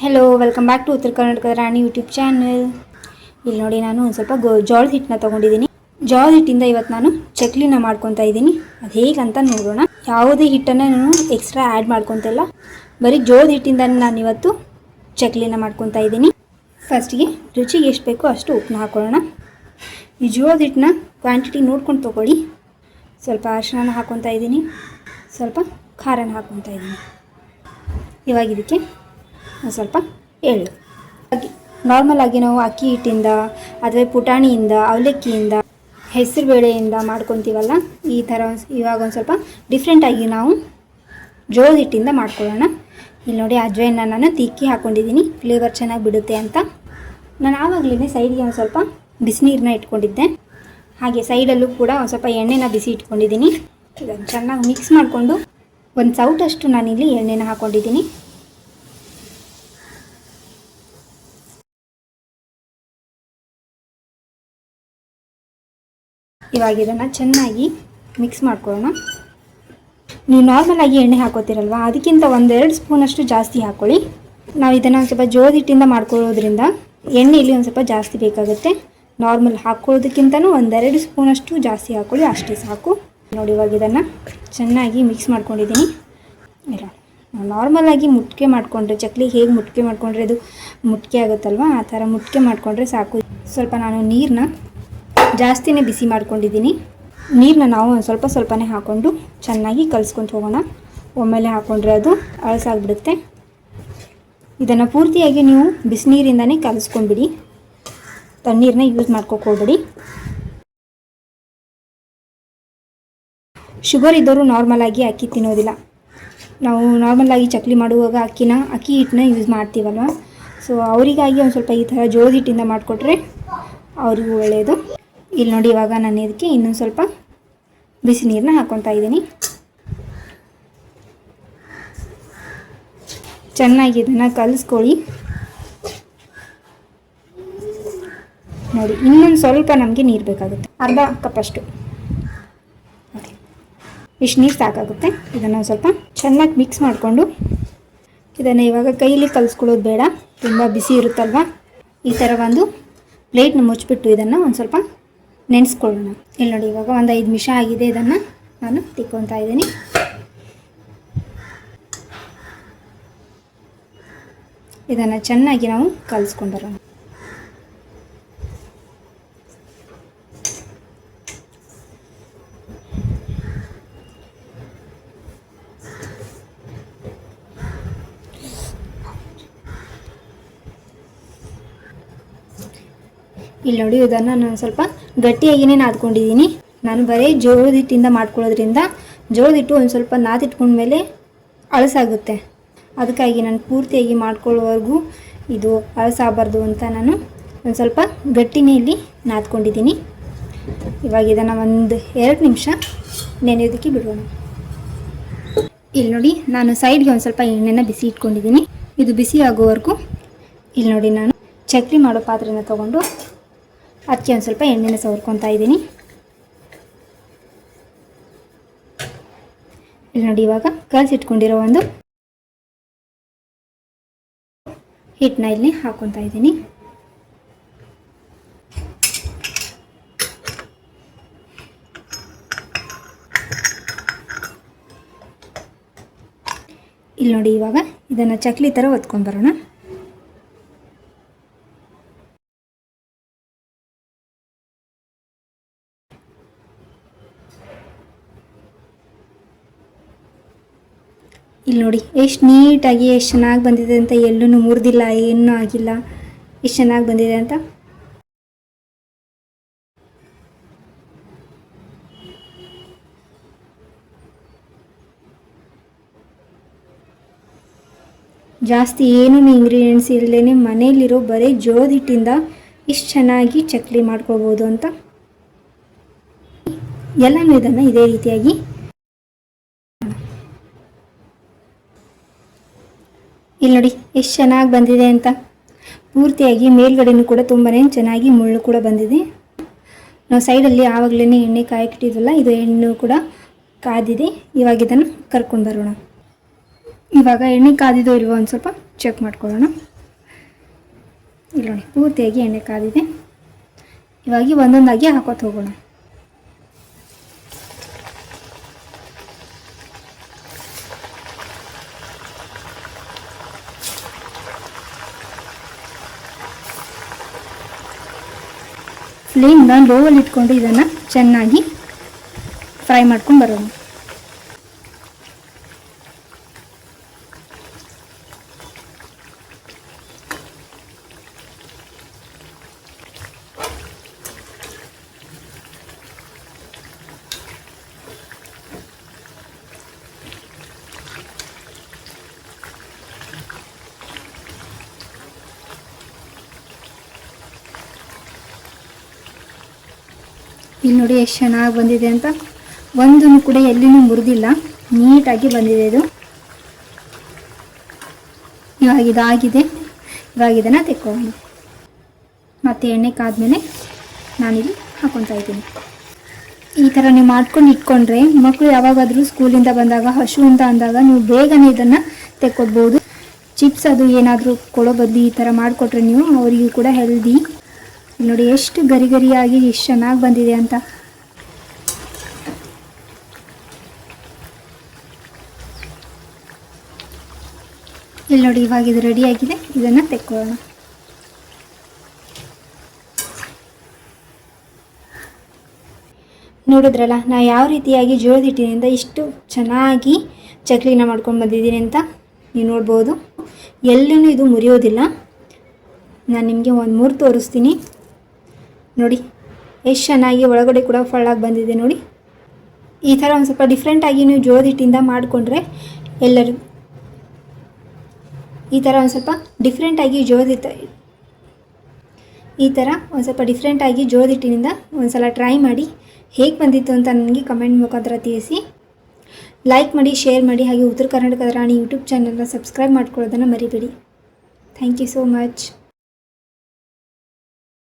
Hello, welcome back to ಉತ್ತರ ಕರ್ನಾಟಕದ ರಾಣಿ YouTube channel. ಇಲ್ಲಿ ನೋಡಿ, ನಾನು ಒಂದು ಸ್ವಲ್ಪ ಜೋಳದ ಹಿಟ್ಟನ್ನ ತೊಗೊಂಡಿದ್ದೀನಿ. ಜೋಳದ ಹಿಟ್ಟಿಂದ ಇವತ್ತು ನಾನು ಚಕ್ಲಿನ ಮಾಡ್ಕೊತಾ ಇದ್ದೀನಿ. ಅದು ಹೇಗಂತ ನೋಡೋಣ. ಯಾವುದೇ ಹಿಟ್ಟನ್ನು ನಾನು ಎಕ್ಸ್ಟ್ರಾ ಆ್ಯಡ್ ಮಾಡ್ಕೊತಿಲ್ಲ, ಬರೀ ಜೋಳದ ಹಿಟ್ಟಿಂದ ನಾನು ಇವತ್ತು ಚಕ್ಲಿನ ಮಾಡ್ಕೊತಾ ಇದ್ದೀನಿ. ಫಸ್ಟಿಗೆ ರುಚಿಗೆ ಎಷ್ಟು ಬೇಕೋ ಅಷ್ಟು ಉಪ್ಪನ್ನ ಹಾಕೊಳ್ಳೋಣ. ಈ ಜೋಳದ ಹಿಟ್ಟನ್ನ ಕ್ವಾಂಟಿಟಿ ನೋಡ್ಕೊಂಡು ತೊಗೊಳ್ಳಿ. ಸ್ವಲ್ಪ ಅರಿಶಿನ ಹಾಕ್ಕೊತಾ ಇದ್ದೀನಿ, ಸ್ವಲ್ಪ ಖಾರನ ಹಾಕ್ಕೊತಾ ಇದ್ದೀನಿ. ಇವಾಗ ಇದಕ್ಕೆ ಸ್ವಲ್ಪ ಎಳ್ಳು. ನಾರ್ಮಲ್ ಆಗಿ ನಾವು ಅಕ್ಕಿ ಹಿಟ್ಟಿಂದ ಅಥವಾ ಪುಟಾಣಿಯಿಂದ, ಅವಲಕ್ಕಿಯಿಂದ, ಹೆಸರುಬೇಳೆಯಿಂದ ಮಾಡ್ಕೊತೀವಲ್ಲ, ಈ ಥರ ಇವಾಗ ಒಂದು ಸ್ವಲ್ಪ ಡಿಫ್ರೆಂಟಾಗಿ ನಾವು ಜೋಳದ ಹಿಟ್ಟಿಂದ ಮಾಡ್ಕೊಳ್ಳೋಣ. ಇಲ್ಲಿ ನೋಡಿ, ಅಜ್ವಾಯಿನ ನಾನು ತಿಕ್ಕಿ ಹಾಕ್ಕೊಂಡಿದ್ದೀನಿ, ಫ್ಲೇವರ್ ಚೆನ್ನಾಗಿ ಬಿಡುತ್ತೆ ಅಂತ. ನಾನು ಆವಾಗಲೇ ಸೈಡ್ಗೆ ಒಂದು ಸ್ವಲ್ಪ ಬಿಸಿನೀರನ್ನ ಇಟ್ಕೊಂಡಿದ್ದೆ. ಹಾಗೆ ಸೈಡಲ್ಲೂ ಕೂಡ ಒಂದು ಸ್ವಲ್ಪ ಎಣ್ಣೆನ ಬಿಸಿ ಇಟ್ಕೊಂಡಿದ್ದೀನಿ. ಇದನ್ನು ಚೆನ್ನಾಗಿ ಮಿಕ್ಸ್ ಮಾಡಿಕೊಂಡು ಒಂದು ಸೌಟಷ್ಟು ನಾನಿಲ್ಲಿ ಎಣ್ಣೆನ ಹಾಕ್ಕೊಂಡಿದ್ದೀನಿ. ಇವಾಗ ಇದನ್ನು ಚೆನ್ನಾಗಿ ಮಿಕ್ಸ್ ಮಾಡ್ಕೊಳ್ಳೋಣ. ನೀವು ನಾರ್ಮಲಾಗಿ ಎಣ್ಣೆ ಹಾಕೋತಿರಲ್ವ, ಅದಕ್ಕಿಂತ 1-2 ಸ್ಪೂನಷ್ಟು ಜಾಸ್ತಿ ಹಾಕ್ಕೊಳ್ಳಿ. ನಾವು ಇದನ್ನು ಒಂದು ಸ್ವಲ್ಪ ಜೋಳದ ಹಿಟ್ಟಿಂದ ಮಾಡ್ಕೊಳ್ಳೋದ್ರಿಂದ ಎಣ್ಣೆ ಇಲ್ಲಿ ಒಂದು ಸ್ವಲ್ಪ ಜಾಸ್ತಿ ಬೇಕಾಗುತ್ತೆ. ನಾರ್ಮಲ್ ಹಾಕ್ಕೊಳ್ಳೋದಕ್ಕಿಂತನೂ 1-2 ಸ್ಪೂನಷ್ಟು ಜಾಸ್ತಿ ಹಾಕ್ಕೊಳ್ಳಿ, ಅಷ್ಟೇ ಸಾಕು. ನೋಡಿ, ಇವಾಗ ಇದನ್ನು ಚೆನ್ನಾಗಿ ಮಿಕ್ಸ್ ಮಾಡ್ಕೊಂಡಿದ್ದೀನಿ. ಇಲ್ಲ, ನಾರ್ಮಲಾಗಿ ಮುಟ್ಕೆ ಮಾಡಿಕೊಂಡ್ರೆ, ಚಕ್ಲಿ ಹೇಗೆ ಮುಟ್ಕೆ ಮಾಡಿಕೊಂಡ್ರೆ ಅದು ಮುಟ್ಕೆ ಆಗುತ್ತಲ್ವ, ಆ ಥರ ಮುಟ್ಕೆ ಮಾಡಿಕೊಂಡ್ರೆ ಸಾಕು. ಸ್ವಲ್ಪ ನಾನು ನೀರನ್ನ ಜಾಸ್ತಿನೇ ಬಿಸಿ ಮಾಡ್ಕೊಂಡಿದ್ದೀನಿ. ನೀರನ್ನ ನಾವು ಒಂದು ಸ್ವಲ್ಪನೇ ಹಾಕ್ಕೊಂಡು ಚೆನ್ನಾಗಿ ಕಲಿಸ್ಕೊಂಡು ಹೋಗೋಣ. ಒಮ್ಮೆಲೆ ಹಾಕ್ಕೊಂಡ್ರೆ ಅದು ಅಳಸಾಗ್ಬಿಡುತ್ತೆ. ಇದನ್ನು ಪೂರ್ತಿಯಾಗಿ ನೀವು ಬಿಸಿನೀರಿಂದನೇ ಕಲಿಸ್ಕೊಂಡ್ಬಿಡಿ, ತಣ್ಣೀರನ್ನ ಯೂಸ್ ಮಾಡ್ಕೋಬೇಡಿ. ಶುಗರ್ ಇದ್ದವರು ನಾರ್ಮಲಾಗಿ ಅಕ್ಕಿ ತಿನ್ನೋದಿಲ್ಲ. ನಾವು ನಾರ್ಮಲಾಗಿ ಚಕ್ಲಿ ಮಾಡುವಾಗ ಅಕ್ಕಿ ಹಿಟ್ಟನ್ನ ಯೂಸ್ ಮಾಡ್ತೀವಲ್ವ, ಸೊ ಅವರಿಗಾಗಿ ಒಂದು ಸ್ವಲ್ಪ ಈ ಥರ ಜೋಳದ ಹಿಟ್ಟಿಂದ ಮಾಡಿಕೊಟ್ರೆ ಅವರಿಗೂ ಒಳ್ಳೆಯದು. ಇಲ್ಲಿ ನೋಡಿ, ಇವಾಗ ನಾನು ಇದಕ್ಕೆ ಇನ್ನೊಂದು ಸ್ವಲ್ಪ ಬಿಸಿ ನೀರನ್ನ ಹಾಕ್ಕೊತಾ ಇದ್ದೀನಿ. ಚೆನ್ನಾಗಿ ಇದನ್ನು ಕಲಿಸ್ಕೊಳ್ಳಿ. ನೋಡಿ, ಇನ್ನೊಂದು ಸ್ವಲ್ಪ ನಮಗೆ ನೀರು ಬೇಕಾಗುತ್ತೆ, ಅರ್ಧ ಕಪ್ಪಷ್ಟು. ಇಷ್ಟು ನೀರು ಸಾಕಾಗುತ್ತೆ. ಇದನ್ನು ಸ್ವಲ್ಪ ಚೆನ್ನಾಗಿ ಮಿಕ್ಸ್ ಮಾಡಿಕೊಂಡು ಇದನ್ನು ಇವಾಗ ಕೈಲಿ ಕಲಿಸ್ಕೊಳ್ಳೋದು ಬೇಡ, ತುಂಬ ಬಿಸಿ ಇರುತ್ತಲ್ವ. ಈ ಥರ ಒಂದು ಪ್ಲೇಟ್ನ ಮುಚ್ಚಿಬಿಟ್ಟು ಇದನ್ನು ಒಂದು ಸ್ವಲ್ಪ ನೆನೆಸ್ಕೊಳ್ಳೋಣ. ಇಲ್ಲಿ ನೋಡಿ, ಇವಾಗ ಒಂದು 5 ನಿಮಿಷ ಆಗಿದೆ. ಇದನ್ನು ನಾನು ತಿಕ್ಕೊತಾ ಇದ್ದೀನಿ. ಇದನ್ನು ಚೆನ್ನಾಗಿ ನಾವು ಕಲಿಸ್ಕೊಂಡು ಬರೋಣ. ಇಲ್ಲಿ ನೋಡಿ, ಇದನ್ನು ನಾನು ಸ್ವಲ್ಪ ಗಟ್ಟಿಯಾಗಿಯೇ ನಾದ್ಕೊಂಡಿದ್ದೀನಿ. ನಾನು ಬರೀ ಜೋಳದ ಹಿಟ್ಟಿಂದ ಮಾಡ್ಕೊಳ್ಳೋದ್ರಿಂದ ಜೋಳದ ಹಿಟ್ಟು ಒಂದು ಸ್ವಲ್ಪ ನಾದಿಟ್ಕೊಂಡ್ಮೇಲೆ ಅಳಸಾಗುತ್ತೆ. ಅದಕ್ಕಾಗಿ ನಾನು ಪೂರ್ತಿಯಾಗಿ ಮಾಡ್ಕೊಳ್ಳೋವರೆಗೂ ಇದು ಅಳಸಾಗಬಾರ್ದು ಅಂತ ನಾನು ಒಂದು ಸ್ವಲ್ಪ ಗಟ್ಟಿನೇ ಇಲ್ಲಿ ನಾದ್ಕೊಂಡಿದ್ದೀನಿ. ಇವಾಗ ಇದನ್ನು 1-2 ನಿಮಿಷ ನೆನೆಯೋದಕ್ಕೆ ಬಿಡೋಣ. ಇಲ್ಲಿ ನೋಡಿ, ನಾನು ಸೈಡ್ಗೆ ಒಂದು ಸ್ವಲ್ಪ ಎಣ್ಣೆನ ಬಿಸಿ ಇಟ್ಕೊಂಡಿದ್ದೀನಿ. ಇದು ಬಿಸಿ ಆಗೋವರೆಗೂ ಇಲ್ಲಿ ನೋಡಿ, ನಾನು ಚಕ್ಲಿ ಮಾಡೋ ಪಾತ್ರೆನ ತೊಗೊಂಡು ಅದಕ್ಕೆ ಒಂದು ಸ್ವಲ್ಪ ಎಣ್ಣೆನ ಸವರ್ಕೊತಾ ಇದ್ದೀನಿ. ಇಲ್ಲಿ ನೋಡಿ, ಇವಾಗ ಕಲಸಿಟ್ಕೊಂಡಿರೋ ಒಂದು ಹಿಟ್ಟನ್ನ ಇಲ್ಲಿ ಹಾಕ್ಕೊತಾ ಇದ್ದೀನಿ. ಇಲ್ಲಿ ನೋಡಿ, ಇವಾಗ ಇದನ್ನು ಚಕ್ಲಿ ಥರ ಒತ್ಕೊಂಡು ಬರೋಣ. ಇಲ್ಲಿ ನೋಡಿ, ಎಷ್ಟು ನೀಟಾಗಿ, ಎಷ್ಟು ಚೆನ್ನಾಗಿ ಬಂದಿದೆ ಅಂತ. ಎಲ್ಲೂ ಮುರಿದಿಲ್ಲ, ಏನೂ ಆಗಿಲ್ಲ, ಎಷ್ಟು ಚೆನ್ನಾಗಿ ಬಂದಿದೆ ಅಂತ. ಜಾಸ್ತಿ ಏನೂ ಇಂಗ್ರೀಡಿಯೆಂಟ್ಸ್ ಇಲ್ಲದೇ ಮನೇಲಿರೋ ಬರೀ ಜೋಳದ ಹಿಟ್ಟಿಂದ ಇಷ್ಟು ಚೆನ್ನಾಗಿ ಚಕ್ಲಿ ಮಾಡ್ಕೊಳ್ಬೋದು ಅಂತ. ಎಲ್ಲನೂ ಇದನ್ನು ಇದೇ ರೀತಿಯಾಗಿ ಇಲ್ಲಿ ನೋಡಿ, ಎಷ್ಟು ಚೆನ್ನಾಗಿ ಬಂದಿದೆ ಅಂತ. ಪೂರ್ತಿಯಾಗಿ ಮೇಲ್ಗಡೆನೂ ಕೂಡ ತುಂಬಾ ಚೆನ್ನಾಗಿ ಮುಳ್ಳು ಕೂಡ ಬಂದಿದೆ. ನಾವು ಸೈಡಲ್ಲಿ ಆವಾಗಲೇ ಎಣ್ಣೆ ಕಾಯಕ್ಕಿಟ್ಟಿದ್ವಲ್ಲ, ಇದು ಎಣ್ಣೆ ಕೂಡ ಕಾದಿದೆ. ಇವಾಗ ಇದನ್ನು ಕರ್ಕೊಂಡು ಬರೋಣ. ಇವಾಗ ಎಣ್ಣೆ ಕಾದಿದೋ ಇಲ್ವೋ ಒಂದು ಸ್ವಲ್ಪ ಚೆಕ್ ಮಾಡ್ಕೊಳ್ಳೋಣ. ಇಲ್ಲಿ ನೋಡಿ ಪೂರ್ತಿಯಾಗಿ ಎಣ್ಣೆ ಕಾದಿದೆ. ಇವಾಗ ಒಂದೊಂದಾಗಿ ಹಾಕೋತ ಹೋಗೋಣ. ಫ್ಲೇಮ್ನ ಲೋವಲ್ಲಿ ಇಟ್ಕೊಂಡು ಇದನ್ನು ಚೆನ್ನಾಗಿ ಫ್ರೈ ಮಾಡ್ಕೊಂಡು ಬರೋಣ. ಇಲ್ಲಿ ನೋಡಿ ಎಷ್ಟು ಚೆನ್ನಾಗಿ ಬಂದಿದೆ ಅಂತ. ಒಂದೂ ಕೂಡ ಎಲ್ಲಿನೂ ಮುರಿದಿಲ್ಲ, ನೀಟಾಗಿ ಬಂದಿದೆ ಇದು. ಇವಾಗ ಇದಾಗಿದೆ. ಇವಾಗ ಇದನ್ನು ತೆಕ್ಕೊಳ್ಳೋಣ. ಮತ್ತು ಎಣ್ಣೆ ಕಾದ್ಮೇಲೆ ನಾನಿಲ್ಲಿ ಹಾಕೊತಾ ಇದ್ದೀನಿ. ಈ ಥರ ನೀವು ಮಾಡ್ಕೊಂಡು ಇಟ್ಕೊಂಡ್ರೆ ಮಕ್ಕಳು ಯಾವಾಗಾದರೂ ಸ್ಕೂಲಿಂದ ಬಂದಾಗ ಹಶು ಅಂತ ಅಂದಾಗ ನೀವು ಬೇಗನೆ ಇದನ್ನು ತೆಕ್ಕೊಡ್ಬೋದು. ಚಿಪ್ಸ್ ಅದು ಏನಾದರೂ ಕೊಡೋ ಬದಲು ಈ ಥರ ಮಾಡಿಕೊಟ್ರೆ ನೀವು ಅವರಿಗೂ ಕೂಡ ಹೆಲ್ದಿ. ನೋಡಿ ಎಷ್ಟು ಗರಿ ಗರಿಯಾಗಿ ಎಷ್ಟು ಚೆನ್ನಾಗಿ ಬಂದಿದೆ ಅಂತ. ಇಲ್ಲಿ ನೋಡಿ ಇವಾಗ ಇದು ರೆಡಿಯಾಗಿದೆ. ಇದನ್ನು ತೆಕ್ಕೊಳ್ಳೋಣ. ನೋಡಿದ್ರಲ್ಲ ನಾ ಯಾವ ರೀತಿಯಾಗಿ ಜೋಳದ ಹಿಟ್ಟಿನಿಂದ ಇಷ್ಟು ಚೆನ್ನಾಗಿ ಚಕ್ಲಿನ ಮಾಡ್ಕೊಂಡು ಬಂದಿದ್ದೀನಿ ಅಂತ ನೀವು ನೋಡ್ಬೋದು. ಎಲ್ಲೂ ಇದು ಮುರಿಯೋದಿಲ್ಲ. ನಾನು ನಿಮಗೆ ಒಂದು 3 ತೋರಿಸ್ತೀನಿ ನೋಡಿ. ಎಷ್ಟು ಚೆನ್ನಾಗಿ ಒಳಗಡೆ ಕೂಡ ಫಳ್ಳಾಗಿ ಬಂದಿದೆ ನೋಡಿ. ಈ ಥರ ಒಂದು ಸ್ವಲ್ಪ ಡಿಫ್ರೆಂಟಾಗಿ ನೀವು ಜೋಳದ ಹಿಟ್ಟಿಂದ ಮಾಡಿಕೊಂಡ್ರೆ ಎಲ್ಲರೂ ಈ ಥರ ಒಂದು ಸ್ವಲ್ಪ ಡಿಫ್ರೆಂಟಾಗಿ ಜೋಳದ ಹಿಟ್ಟಿನಿಂದ ಒಂದು ಸಲ ಟ್ರೈ ಮಾಡಿ ಹೇಗೆ ಬಂದಿತ್ತು ಅಂತ ನನಗೆ ಕಮೆಂಟ್ ಮುಖಾಂತರ ತಿಳಿಸಿ. ಲೈಕ್ ಮಾಡಿ, ಶೇರ್ ಮಾಡಿ, ಹಾಗೆ ಉತ್ತರ ಕರ್ನಾಟಕದ ರಾಣಿ ಯೂಟ್ಯೂಬ್ ಚಾನಲ್ನ ಸಬ್ಸ್ಕ್ರೈಬ್ ಮಾಡ್ಕೊಳ್ಳೋದನ್ನು ಮರಿಬೇಡಿ. Thank you so much.